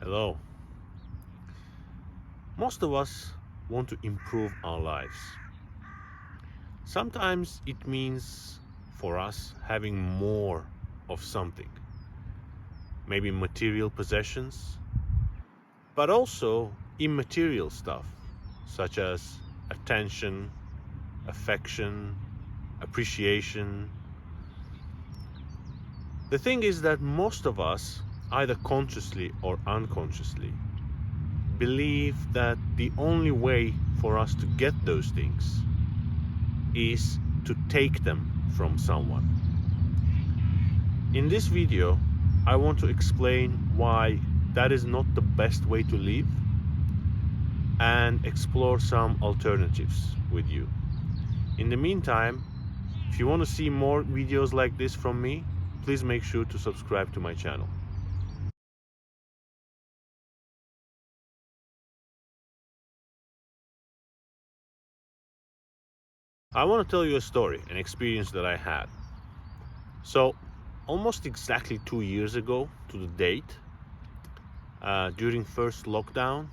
Hello. Most of us want to improve our lives. Sometimes it means for us having more of something, maybe material possessions, but also immaterial stuff such as attention, affection, appreciation. The thing is that most of us, either consciously or unconsciously, believe that the only way for us to get those things is to take them from someone. In this video, I want to explain why that is not the best way to live and explore some alternatives with you. In the meantime, if you want to see more videos like this from me, please make sure to subscribe to my channel. I want to tell you a story, an experience that I had. So, almost exactly 2 years ago to the date, during first lockdown,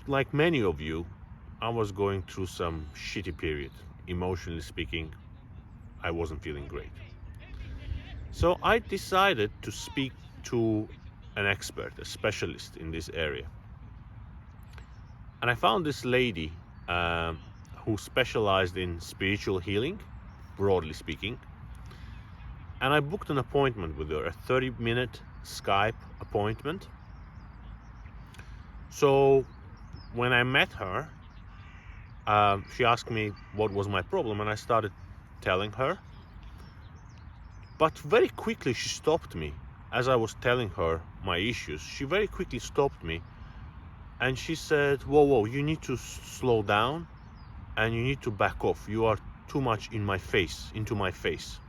like many of you, I was going through some shitty period. Emotionally speaking, I wasn't feeling great. So I decided to speak to an expert, a specialist in this area. And I found this lady who specialized in spiritual healing, broadly speaking. And I booked an appointment with her, a 30-minute Skype appointment. So when I met her, she asked me what was my problem, and I started telling her. But very quickly she stopped me. As I was telling her my issues, she very quickly stopped me and she said, whoa, you need to slow down and you need to back off. You are too much into my face.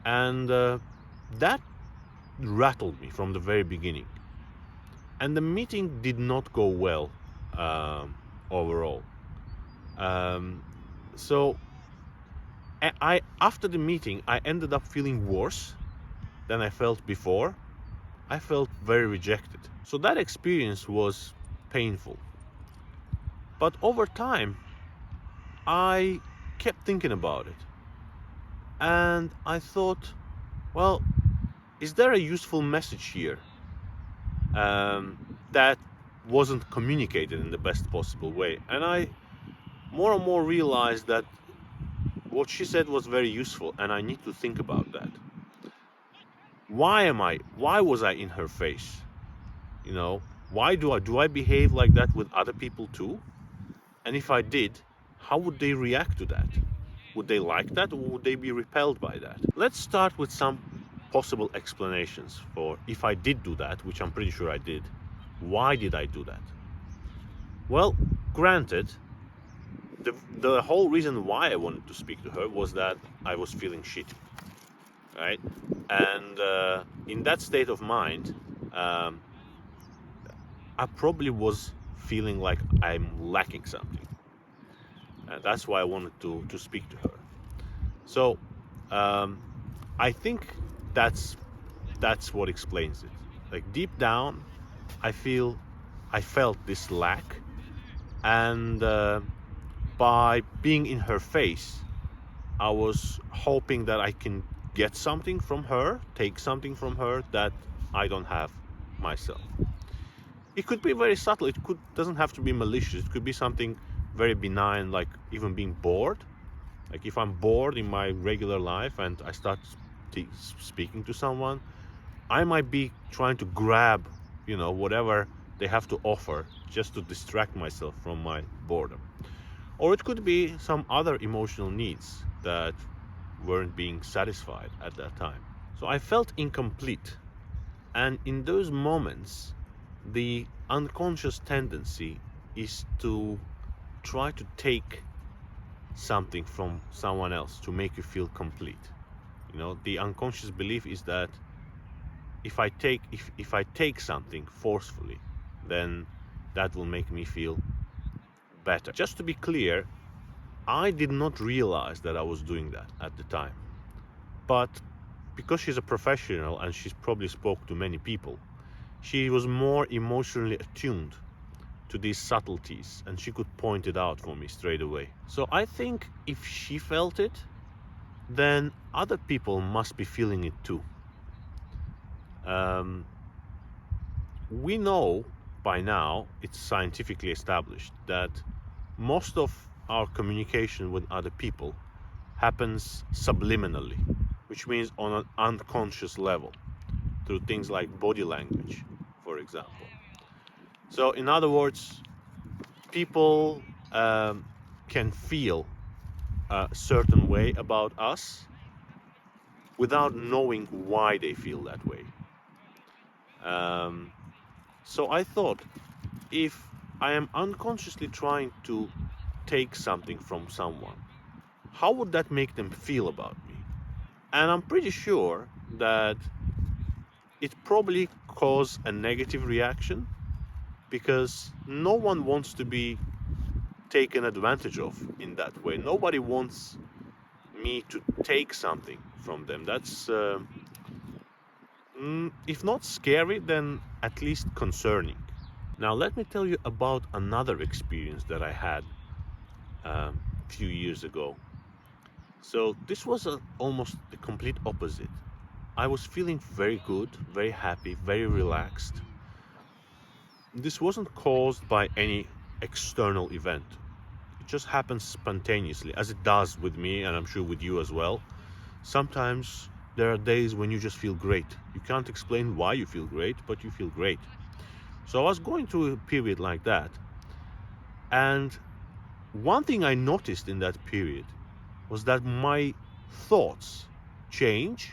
And that rattled me from the very beginning. And the meeting did not go well overall. So after the meeting, I ended up feeling worse than I felt before. I felt very rejected. So that experience was painful. But over time, I kept thinking about it. And I thought, well, is there a useful message here that wasn't communicated in the best possible way? And I more and more realized that what she said was very useful, and I need to think about that. Why was I in her face? Why do I behave like that with other people too? And if I did, how would they react to that? Would they like that, or would they be repelled by that? Let's start with some possible explanations for if I did do that, which I'm pretty sure I did. Why did I do that? Well, granted, the whole reason why I wanted to speak to her was that I was feeling shitty, right? And in that state of mind, I probably was feeling like I'm lacking something. That's why I wanted to speak to her. So I think that's what explains it. Like deep down, I felt this lack, and by being in her face, I was hoping that I can get something from her, take something from her that I don't have myself. It could be very subtle. Doesn't have to be malicious. It could be something very benign, like even being bored. Like if I'm bored in my regular life and I start speaking to someone, I might be trying to grab, whatever they have to offer just to distract myself from my boredom. Or it could be some other emotional needs that weren't being satisfied at that time. So I felt incomplete. And in those moments, the unconscious tendency is to try to take something from someone else to make you feel complete. The unconscious belief is that if I take something forcefully, then that will make me feel better. Just to be clear, I did not realize that I was doing that at the time. But because she's a professional and she's probably spoke to many people, she was more emotionally attuned to these subtleties, and she could point it out for me straight away. So I think if she felt it, then other people must be feeling it too. Um, we know by now, it's scientifically established, that most of our communication with other people happens subliminally, which means on an unconscious level, through things like body language, for example. So, in other words, people can feel a certain way about us without knowing why they feel that way. Um, so I thought, if I am unconsciously trying to take something from someone, how would that make them feel about me? And I'm pretty sure that it probably caused a negative reaction, because no one wants to be taken advantage of in that way. Nobody wants me to take something from them. That's, if not scary, then at least concerning. Now, let me tell you about another experience that I had a few years ago. So, this was almost the complete opposite. I was feeling very good, very happy, very relaxed. This wasn't caused by any external event. It just happens spontaneously, as it does with me, and I'm sure with you as well. Sometimes there are days when you just feel great. You can't explain why you feel great, but you feel great. So I was going through a period like that. And one thing I noticed in that period was that my thoughts change.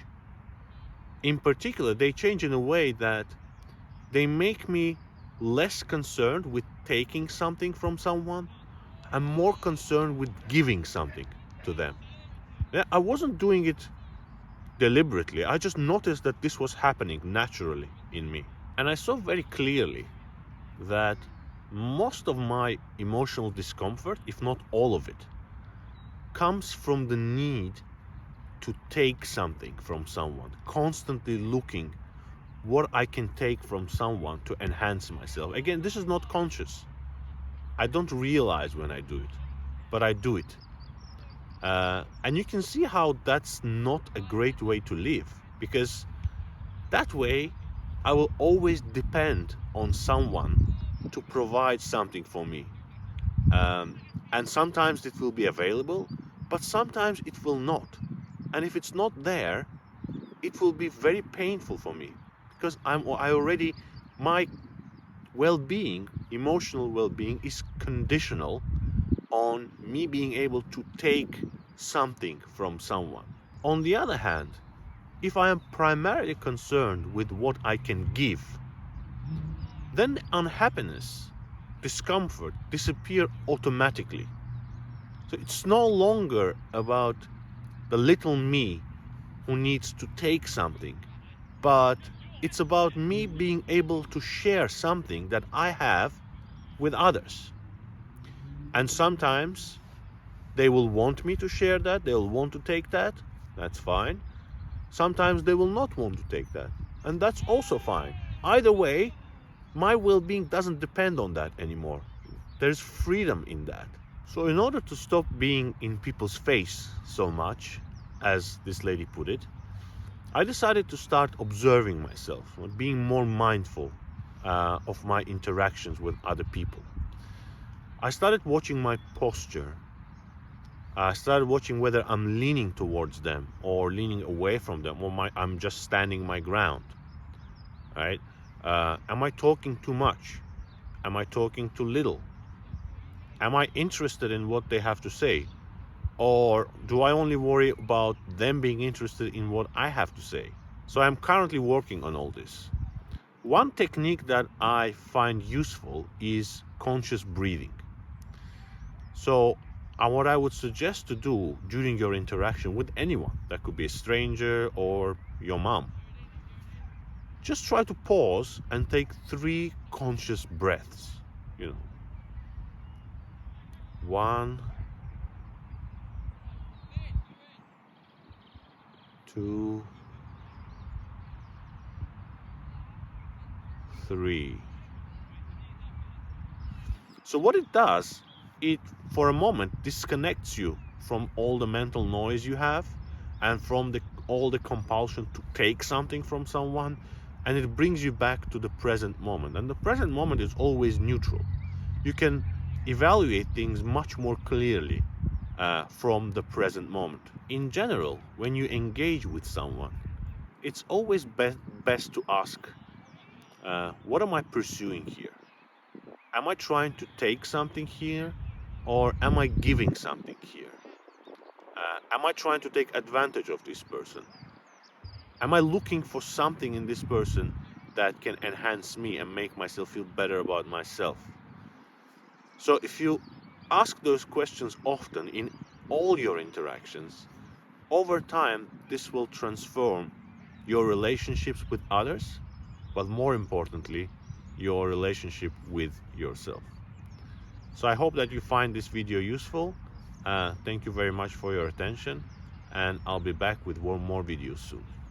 In particular, they change in a way that they make me less concerned with taking something from someone and more concerned with giving something to them. Yeah, I wasn't doing it deliberately. I just noticed that this was happening naturally in me. And I saw very clearly that most of my emotional discomfort, if not all of it, comes from the need to take something from someone, constantly looking what I can take from someone to enhance myself. Again, this is not conscious. I don't realize when I do it, but I do it. And you can see how that's not a great way to live, because that way I will always depend on someone to provide something for me. Um, and sometimes it will be available, but sometimes it will not. And if it's not there, it will be very painful for me, because I already, my well-being, emotional well-being, is conditional on me being able to take something from someone. On the other hand, if I am primarily concerned with what I can give, then unhappiness, discomfort disappear automatically. So it's no longer about the little me who needs to take something, but it's about me being able to share something that I have with others. And sometimes they will want me to share that, they'll want to take that, that's fine. Sometimes they will not want to take that, and that's also fine. Either way, my well-being doesn't depend on that anymore. There's freedom in that. So in order to stop being in people's face so much, as this lady put it, I decided to start observing myself, being more mindful of my interactions with other people. I started watching my posture. I started watching whether I'm leaning towards them or leaning away from them, or I'm just standing my ground. Right? Am I talking too much? Am I talking too little? Am I interested in what they have to say? Or do I only worry about them being interested in what I have to say? So I'm currently working on all this. One technique that I find useful is conscious breathing. So what I would suggest to do during your interaction with anyone, that could be a stranger or your mom, just try to pause and take 3 conscious breaths. You know, 1, 2, 3. So what it does, it for a moment disconnects you from all the mental noise you have and from all the compulsion to take something from someone, and it brings you back to the present moment. And the present moment is always neutral. You can evaluate things much more clearly from the present moment. In general, when you engage with someone, it's always best to ask, what am I pursuing here? Am I trying to take something here, or am I giving something here? Am I trying to take advantage of this person? Am I looking for something in this person that can enhance me and make myself feel better about myself? So if you ask those questions often in all your interactions, over time, this will transform your relationships with others, but more importantly, your relationship with yourself. So I hope that you find this video useful. Thank you very much for your attention, and I'll be back with more videos soon.